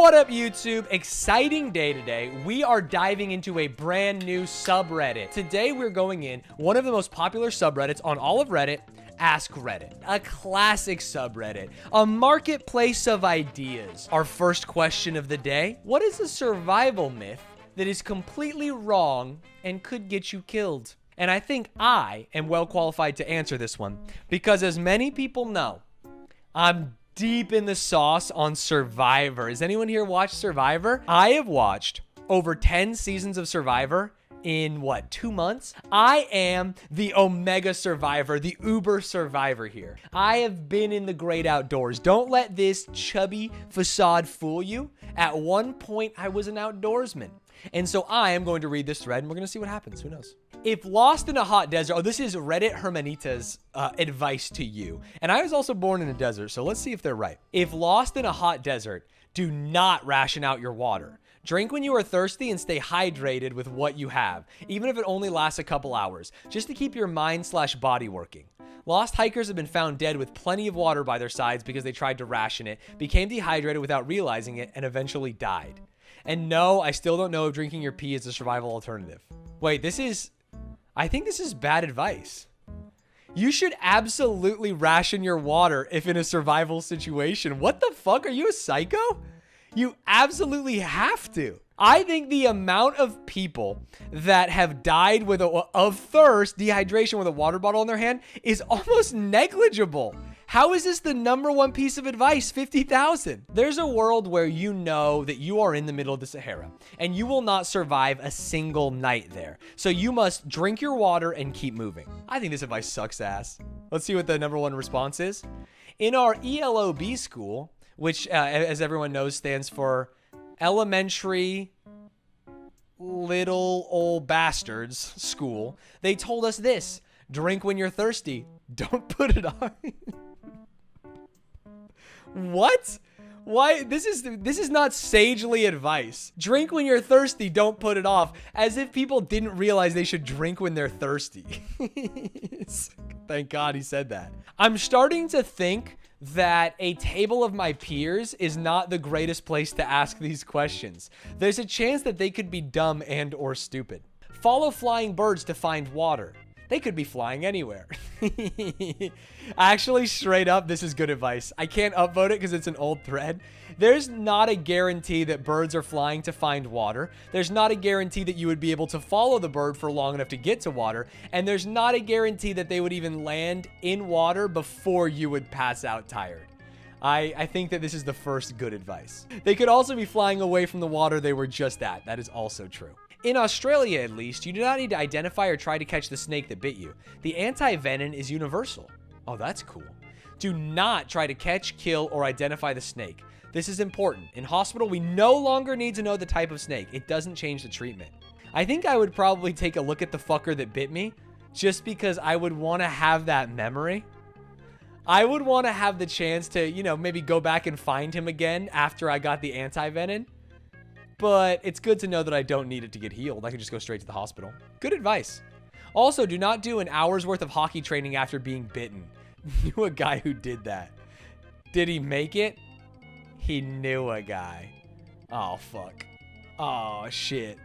What up, YouTube? Exciting day today. We are diving into a brand new subreddit. Today, we're going in one of the most popular subreddits on all of Reddit, Ask Reddit. A classic subreddit, a marketplace of ideas. Our first question of the day: what is a survival myth that is completely wrong and could get you killed? And I think I am well qualified to answer this one because, as many people know, I'm deep in the sauce on Survivor. Has anyone here watched Survivor? I have watched over 10 seasons of Survivor in, 2 months? I am the Omega Survivor, the Uber Survivor here. I have been in the great outdoors. Don't let this chubby facade fool you. At one point, I was an outdoorsman. And so I am going to read this thread, and we're going to see what happens. Who knows? If lost in a hot desert, this is Reddit Hermanita's advice to you. And I was also born in a desert, so let's see if they're right. If lost in a hot desert, do not ration out your water. Drink when you are thirsty and stay hydrated with what you have, even if it only lasts a couple hours, just to keep your mind/body working. Lost hikers have been found dead with plenty of water by their sides because they tried to ration it, became dehydrated without realizing it, and eventually died. And no, I still don't know if drinking your pee is a survival alternative. Wait, I think this is bad advice. You should absolutely ration your water if in a survival situation. What the fuck? Are you a psycho? You absolutely have to. I think the amount of people that have died of thirst, dehydration with a water bottle in their hand is almost negligible. How is this the #1 piece of advice? 50,000. There's a world where you know that you are in the middle of the Sahara and you will not survive a single night there. So you must drink your water and keep moving. I think this advice sucks ass. Let's see what the #1 response is. In our ELOB school, which as everyone knows stands for Elementary Little Old Bastards School, they told us this: drink when you're thirsty, don't put it on. What? Why? This is not sagely advice. Drink when you're thirsty, don't put it off. As if people didn't realize they should drink when they're thirsty. Thank God he said that. I'm starting to think that a table of my peers is not the greatest place to ask these questions. There's a chance that they could be dumb and or stupid. Follow flying birds to find water. They could be flying anywhere. Actually, straight up, this is good advice. I can't upvote it because it's an old thread. There's not a guarantee that birds are flying to find water. There's not a guarantee that you would be able to follow the bird for long enough to get to water. And there's not a guarantee that they would even land in water before you would pass out tired. I think that this is the first good advice. They could also be flying away from the water they were just at. That is also true. In Australia, at least, you do not need to identify or try to catch the snake that bit you. The anti-venom is universal. Oh, that's cool. Do not try to catch, kill, or identify the snake. This is important. In hospital, we no longer need to know the type of snake. It doesn't change the treatment. I think I would probably take a look at the fucker that bit me just because I would want to have that memory. I would want to have the chance to, maybe go back and find him again after I got the anti-venom. But it's good to know that I don't need it to get healed. I can just go straight to the hospital. Good advice. Also, do not do an hour's worth of hockey training after being bitten. Knew a guy who did that. Did he make it? He knew a guy. Oh, fuck. Oh, shit.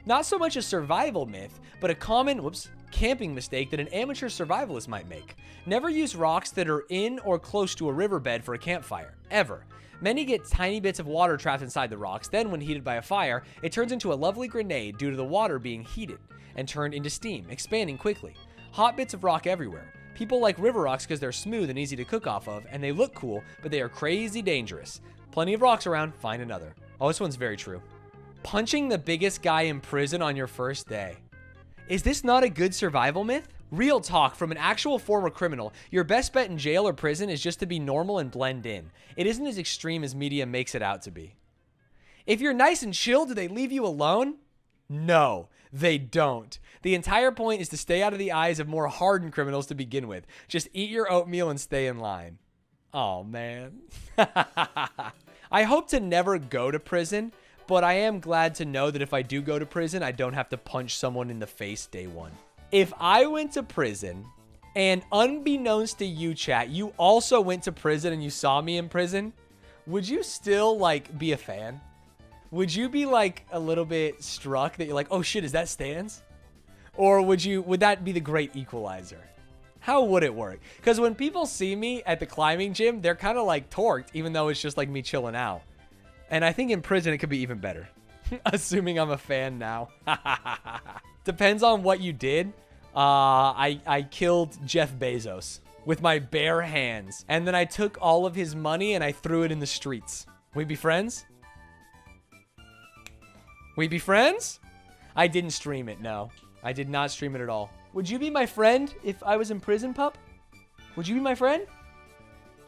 Not so much a survival myth, but a common, camping mistake that an amateur survivalist might make. Never use rocks that are in or close to a riverbed for a campfire. Ever. Many get tiny bits of water trapped inside the rocks. Then, when heated by a fire, it turns into a lovely grenade due to the water being heated and turned into steam, expanding quickly. Hot bits of rock everywhere. People like river rocks because they're smooth and easy to cook off of, and they look cool, but they are crazy dangerous. Plenty of rocks around, find another. Oh, this one's very true. Punching the biggest guy in prison on your first day. Is this not a good survival myth? Real talk from an actual former criminal. Your best bet in jail or prison is just to be normal and blend in. It isn't as extreme as media makes it out to be. If you're nice and chill, do they leave you alone? No, they don't. The entire point is to stay out of the eyes of more hardened criminals to begin with. Just eat your oatmeal and stay in line. Oh, man. I hope to never go to prison, but I am glad to know that if I do go to prison, I don't have to punch someone in the face day one. If I went to prison, and unbeknownst to you, chat, you also went to prison and you saw me in prison, would you still, like, be a fan? Would you be, like, a little bit struck that you're like, oh shit, is that Stanz? Or would that be the great equalizer? How would it work? Because when people see me at the climbing gym, they're kind of like torqued, even though it's just like me chilling out. And I think in prison, it could be even better. Assuming I'm a fan now. Depends on what you did. I killed Jeff Bezos with my bare hands. And then I took all of his money and I threw it in the streets. We be friends? We be friends? I didn't stream it, no. I did not stream it at all. Would you be my friend if I was in prison, pup? Would you be my friend?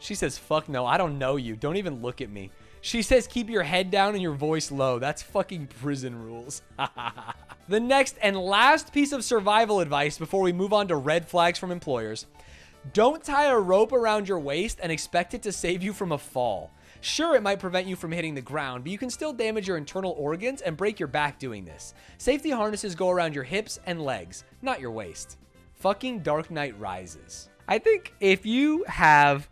She says, fuck no, I don't know you. Don't even look at me. She says, keep your head down and your voice low. That's fucking prison rules. The next and last piece of survival advice before we move on to red flags from employers. Don't tie a rope around your waist and expect it to save you from a fall. Sure, it might prevent you from hitting the ground, but you can still damage your internal organs and break your back doing this. Safety harnesses go around your hips and legs, not your waist. Fucking Dark Knight Rises. I think if you have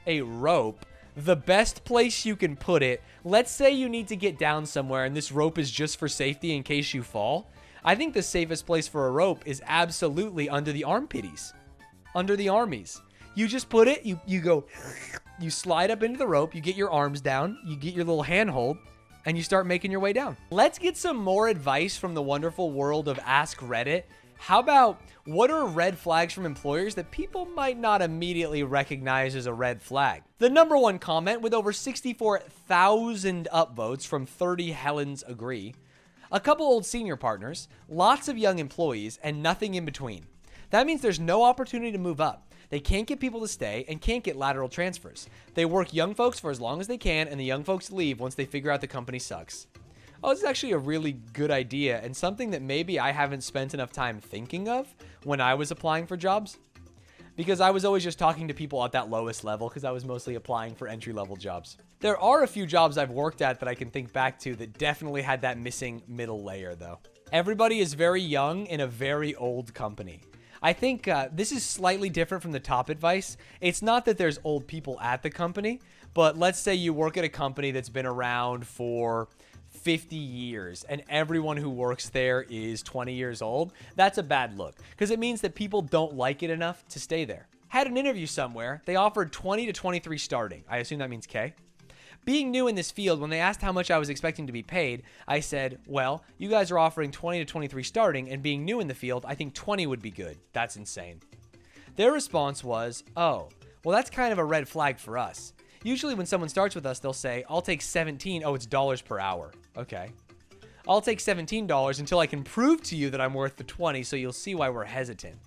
a rope, the best place you can put it, let's say you need to get down somewhere and this rope is just for safety in case you fall. I think the safest place for a rope is absolutely under the armpitties, under the armies. You just put it, you go, you slide up into the rope, you get your arms down, you get your little handhold, and you start making your way down. Let's get some more advice from the wonderful world of Ask Reddit. How about, what are red flags from employers that people might not immediately recognize as a red flag? The number one comment with over 64,000 upvotes from 30 Helens agree. A couple old senior partners, lots of young employees, and nothing in between. That means there's no opportunity to move up. They can't get people to stay and can't get lateral transfers. They work young folks for as long as they can, and the young folks leave once they figure out the company sucks. Oh, this is actually a really good idea and something that maybe I haven't spent enough time thinking of when I was applying for jobs. Because I was always just talking to people at that lowest level because I was mostly applying for entry-level jobs. There are a few jobs I've worked at that I can think back to that definitely had that missing middle layer, though. Everybody is very young in a very old company. I think this is slightly different from the top advice. It's not that there's old people at the company, but let's say you work at a company that's been around for 50 years and everyone who works there is 20 years old. That's a bad look because it means that people don't like it enough to stay there. Had an interview somewhere. They offered 20 to 23 starting. I assume that means K. Being new in this field, when they asked how much I was expecting to be paid, I said, well, you guys are offering 20 to 23 starting, and being new in the field, I think 20 would be good. That's insane. Their response was, oh, well, that's kind of a red flag for us. Usually when someone starts with us, they'll say, I'll take 17. Oh, it's dollars per hour. Okay. I'll take $17 until I can prove to you that I'm worth the 20, so you'll see why we're hesitant.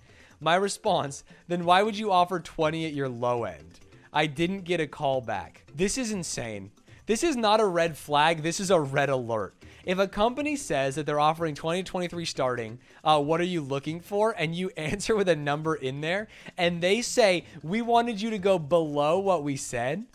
My response, then why would you offer 20 at your low end? I didn't get a call back. This is insane. This is not a red flag. This is a red alert. If a company says that they're offering 2023 starting, what are you looking for? And you answer with a number in there, and they say, we wanted you to go below what we said.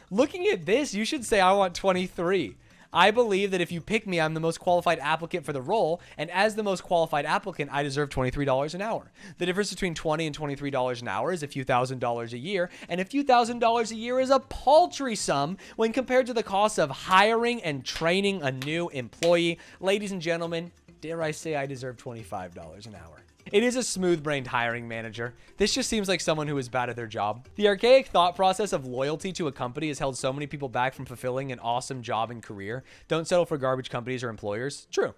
Looking at this, you should say, I want 23. I believe that if you pick me, I'm the most qualified applicant for the role, and as the most qualified applicant, I deserve $23 an hour. The difference between $20 and $23 an hour is a few $1,000s a year, and a few $1,000s a year is a paltry sum when compared to the cost of hiring and training a new employee. Ladies and gentlemen, dare I say I deserve $25 an hour. It is a smooth-brained hiring manager. This just seems like someone who is bad at their job. The archaic thought process of loyalty to a company has held so many people back from fulfilling an awesome job and career. Don't settle for garbage companies or employers. True.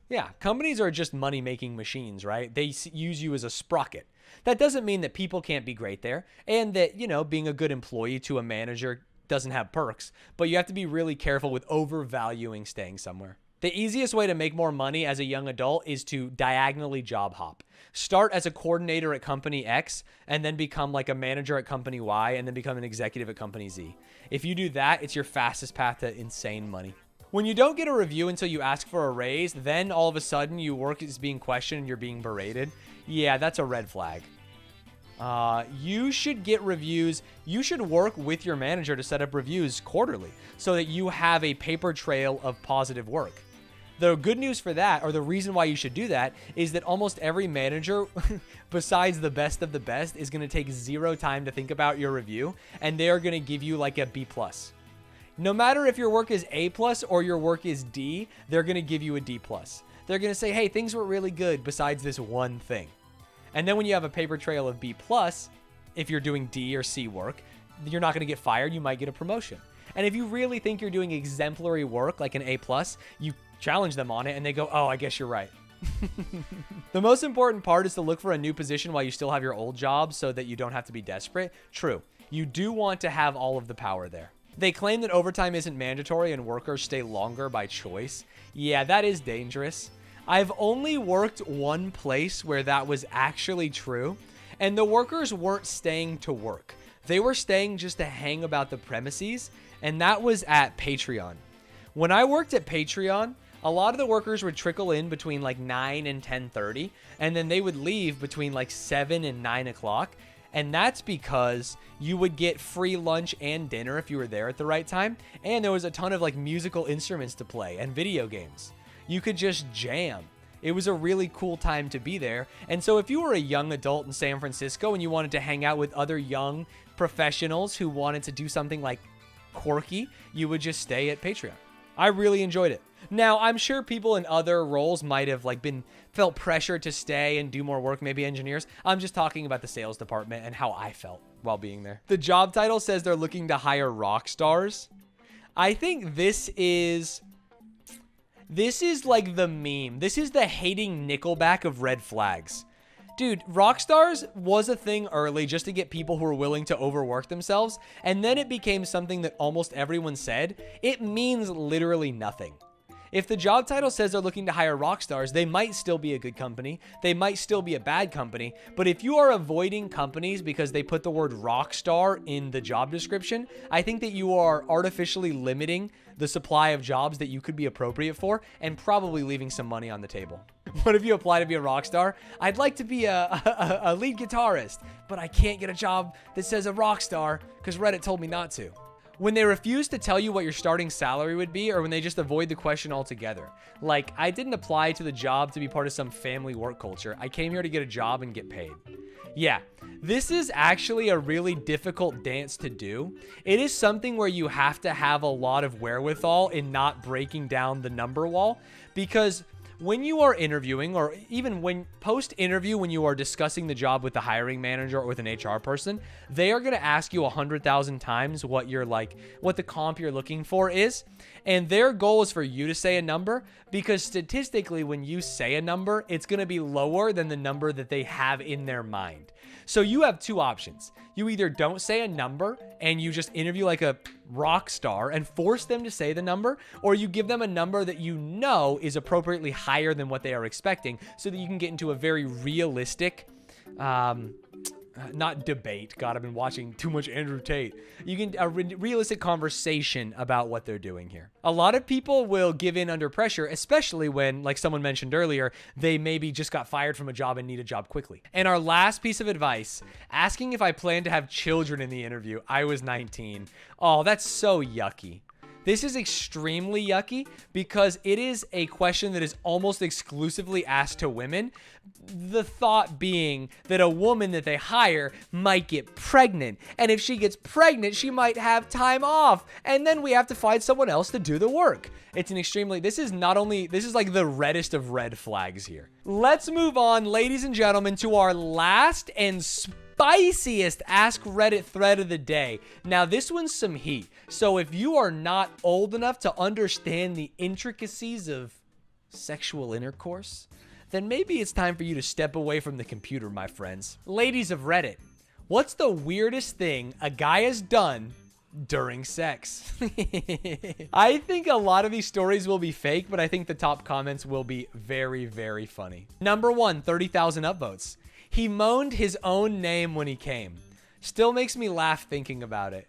Yeah, companies are just money-making machines, right? They use you as a sprocket. That doesn't mean that people can't be great there and that, you know, being a good employee to a manager doesn't have perks, but you have to be really careful with overvaluing staying somewhere. The easiest way to make more money as a young adult is to diagonally job hop. Start as a coordinator at company X and then become like a manager at company Y and then become an executive at company Z. If you do that, it's your fastest path to insane money. When you don't get a review until you ask for a raise, then all of a sudden your work is being questioned and you're being berated. Yeah, that's a red flag. You should get reviews. You should work with your manager to set up reviews quarterly so that you have a paper trail of positive work. The good news for that, or the reason why you should do that, is that almost every manager, besides the best of the best, is going to take zero time to think about your review, and they are going to give you like a B+. No matter if your work is A+ or your work is D, they're going to give you a D+. They're going to say, hey, things were really good besides this one thing. And then when you have a paper trail of B+, if you're doing D or C work, you're not going to get fired. You might get a promotion. And if you really think you're doing exemplary work, like an A+, you challenge them on it and they go, oh, I guess you're right. The most important part is to look for a new position while you still have your old job so that you don't have to be desperate. True. You do want to have all of the power there. They claim that overtime isn't mandatory and workers stay longer by choice. Yeah, that is dangerous. I've only worked one place where that was actually true, and the workers weren't staying to work. They were staying just to hang about the premises, and that was at Patreon. When I worked at Patreon, a lot of the workers would trickle in between like 9 and 10:30, and then they would leave between like 7 and 9 o'clock. And that's because you would get free lunch and dinner if you were there at the right time. And there was a ton of like musical instruments to play and video games. You could just jam. It was a really cool time to be there. And so if you were a young adult in San Francisco and you wanted to hang out with other young professionals who wanted to do something like quirky, you would just stay at Patreon. I really enjoyed it. Now, I'm sure people in other roles might have like felt pressure to stay and do more work, maybe engineers. I'm just talking about the sales department and how I felt while being there. The job title says they're looking to hire rock stars. I think this is like the meme. This is the hating Nickelback of red flags. Dude, Rockstars was a thing early just to get people who are willing to overwork themselves, and then it became something that almost everyone said. It means literally nothing. If the job title says they're looking to hire rock stars, they might still be a good company. They might still be a bad company. But if you are avoiding companies because they put the word rock star in the job description, I think that you are artificially limiting the supply of jobs that you could be appropriate for and probably leaving some money on the table. What if you apply to be a rock star? I'd like to be a lead guitarist, but I can't get a job that says a rock star because Reddit told me not to. When they refuse to tell you what your starting salary would be, or when they just avoid the question altogether. Like, I didn't apply to the job to be part of some family work culture. I came here to get a job and get paid. Yeah, this is actually a really difficult dance to do. It is something where you have to have a lot of wherewithal in not breaking down the number wall, because when you are interviewing, or even when post-interview, when you are discussing the job with the hiring manager or with an HR person, they are going to ask you 100,000 times what the comp you're looking for is. And their goal is for you to say a number, because statistically, when you say a number, it's going to be lower than the number that they have in their mind. So you have two options. You either don't say a number and you just interview like a rock star and force them to say the number, or you give them a number that you know is appropriately higher than what they are expecting so that you can get into a very realistic, not debate. God, I've been watching too much Andrew Tate. You can a realistic conversation about what they're doing here. A lot of people will give in under pressure, especially when, like someone mentioned earlier, they maybe just got fired from a job and need a job quickly. And our last piece of advice, asking if I plan to have children in the interview. I was 19. Oh, that's so yucky. This is extremely yucky because it is a question that is almost exclusively asked to women. The thought being that a woman that they hire might get pregnant. And if she gets pregnant, she might have time off. And then we have to find someone else to do the work. It's an extremely, this is like the reddest of red flags here. Let's move on, ladies and gentlemen, to our last and spiciest Ask Reddit thread of the day. Now, this one's some heat. So if you are not old enough to understand the intricacies of sexual intercourse, then maybe it's time for you to step away from the computer, my friends. Ladies of Reddit, what's the weirdest thing a guy has done during sex? I think a lot of these stories will be fake, but I think the top comments will be very, very funny. Number 1, 30,000 upvotes. He moaned his own name when he came. Still makes me laugh thinking about it.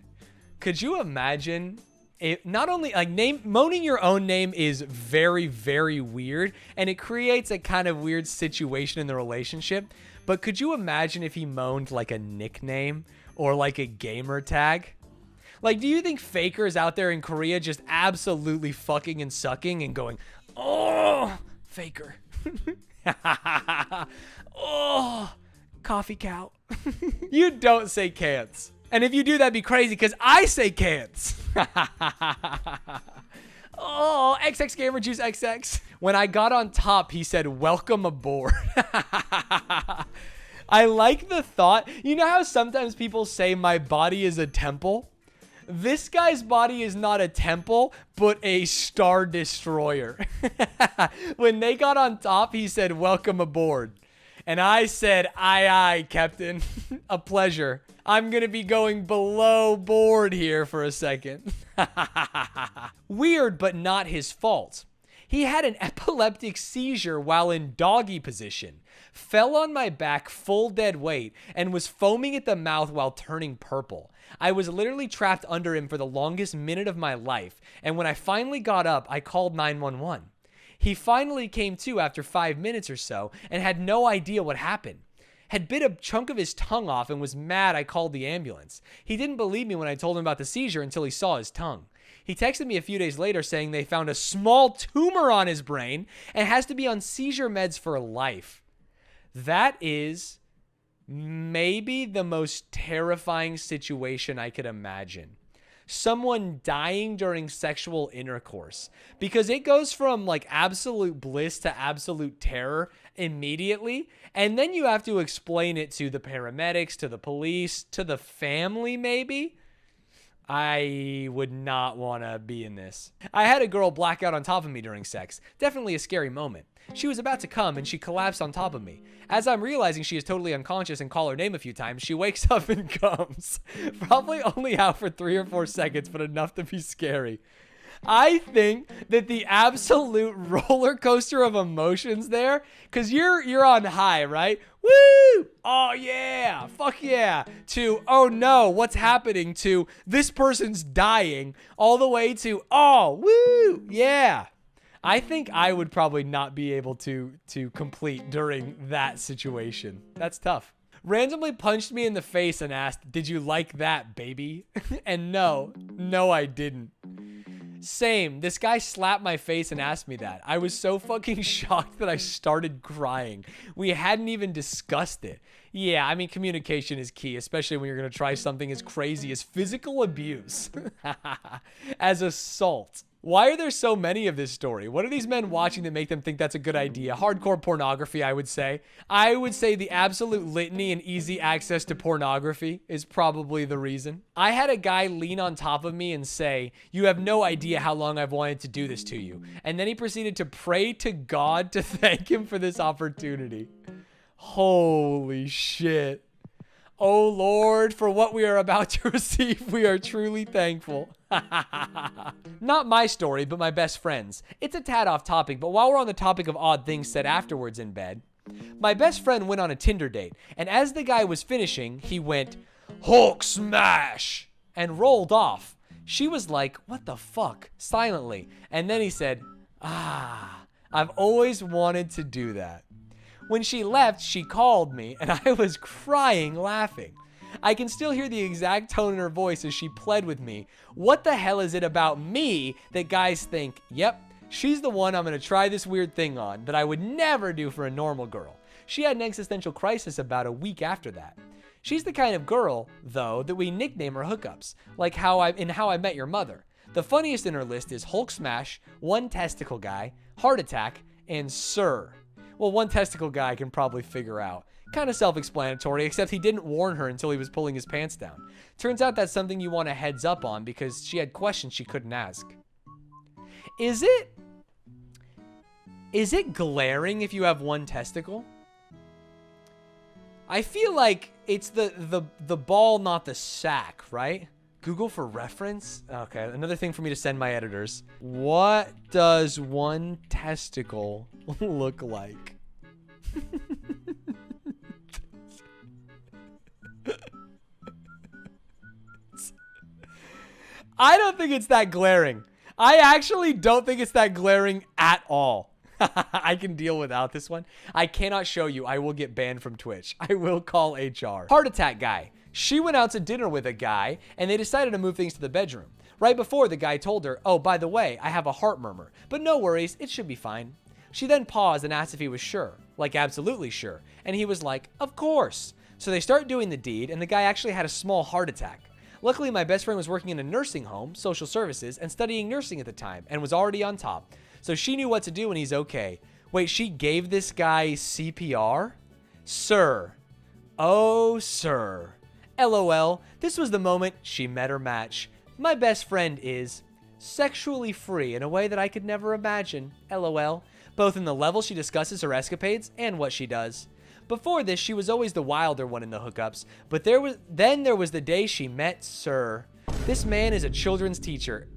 Could you imagine it? Not only like moaning your own name is very, very weird, and it creates a kind of weird situation in the relationship. But could you imagine if he moaned like a nickname or like a gamer tag? Like, do you think fakers out there in Korea just absolutely fucking and sucking and going, oh, faker. Oh, coffee cow. You don't say can'ts. And if you do, that'd be crazy because I say can't. Oh, XX Gamer Juice XX. When I got on top, he said, welcome aboard. I like the thought. You know how sometimes people say my body is a temple? This guy's body is not a temple, but a star destroyer. When they got on top, he said, welcome aboard. And I said, aye, aye, Captain. A pleasure. I'm going to be going below board here for a second. Weird, but not his fault. He had an epileptic seizure while in doggy position, fell on my back full dead weight, and was foaming at the mouth while turning purple. I was literally trapped under him for the longest minute of my life, and when I finally got up, I called 911. He finally came to after 5 minutes or so and had no idea what happened. Had bit a chunk of his tongue off and was mad I called the ambulance. He didn't believe me when I told him about the seizure until he saw his tongue. He texted me a few days later saying they found a small tumor on his brain and has to be on seizure meds for life. That is maybe the most terrifying situation I could imagine. Someone dying during sexual intercourse, because it goes from like absolute bliss to absolute terror immediately. And then you have to explain it to the paramedics, to the police, to the family, maybe. I would not want to be in this. I had a girl black out on top of me during sex. Definitely a scary moment. She was about to come and she collapsed on top of me. As I'm realizing she is totally unconscious and call her name a few times, she wakes up and comes. Probably only out for 3 or 4 seconds, but enough to be scary. I think that the absolute roller coaster of emotions there, because you're on high, right? Woo! Oh yeah, fuck yeah. To, oh no, what's happening? To, this person's dying, all the way to, oh, woo, yeah. I think I would probably not be able to complete during that situation. That's tough. Randomly punched me in the face and asked, did you like that, baby? And no, I didn't. Same. This guy slapped my face and asked me that. I was so fucking shocked that I started crying. We hadn't even discussed it. Yeah, I mean, communication is key, especially when you're going to try something as crazy as physical abuse. As assault. Why are there so many of this story? What are these men watching that make them think that's a good idea? Hardcore pornography, I would say. I would say the absolute litany and easy access to pornography is probably the reason. I had a guy lean on top of me and say, you have no idea how long I've wanted to do this to you. And then he proceeded to pray to God to thank him for this opportunity. Holy shit. Oh Lord, for what we are about to receive, we are truly thankful. Not my story, but my best friend's. It's a tad off topic, but while we're on the topic of odd things said afterwards in bed, my best friend went on a Tinder date, and as the guy was finishing, he went, Hulk smash, and rolled off. She was like, what the fuck, silently, and then he said, I've always wanted to do that. When she left, she called me, and I was crying laughing. I can still hear the exact tone in her voice as she pled with me. What the hell is it about me that guys think, yep, she's the one I'm going to try this weird thing on that I would never do for a normal girl? She had an existential crisis about a week after that. She's the kind of girl, though, that we nickname her hookups, like How I Met Your Mother. The funniest in her list is Hulk Smash, One Testicle Guy, Heart Attack, and Sir. Well, One Testicle Guy I can probably figure out. Kind of self-explanatory, except he didn't warn her until he was pulling his pants down. Turns out that's something you want a heads up on because she had questions she couldn't ask. Is it glaring if you have one testicle? I feel like it's the ball, not the sack, right? Google for reference? Okay, another thing for me to send my editors. What does one testicle look like? I don't think it's that glaring. I actually don't think it's that glaring at all. I can deal without this one. I cannot show you. I will get banned from Twitch. I will call HR. Heart attack guy. She went out to dinner with a guy, and they decided to move things to the bedroom. Right before, the guy told her, oh, by the way, I have a heart murmur, but no worries, it should be fine. She then paused and asked if he was sure, like absolutely sure, and he was like, of course. So they start doing the deed, and the guy actually had a small heart attack. Luckily, my best friend was working in a nursing home, social services, and studying nursing at the time, and was already on top. So she knew what to do, and he's okay. Wait, she gave this guy CPR? Sir. Oh, sir. LOL, this was the moment she met her match. My best friend is sexually free in a way that I could never imagine. LOL. Both in the level she discusses her escapades and what she does. Before this, she was always the wilder one in the hookups, but there was the day she met Sir. This man is a children's teacher.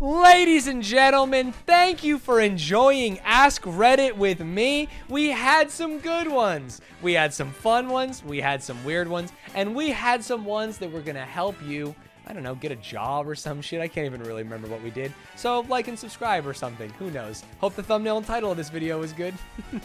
Ladies and gentlemen, thank you for enjoying Ask Reddit with me. We had some good ones. We had some fun ones. We had some weird ones. And we had some ones that were going to help you, I don't know, get a job or some shit. I can't even really remember what we did. So like and subscribe or something. Who knows? Hope the thumbnail and title of this video was good.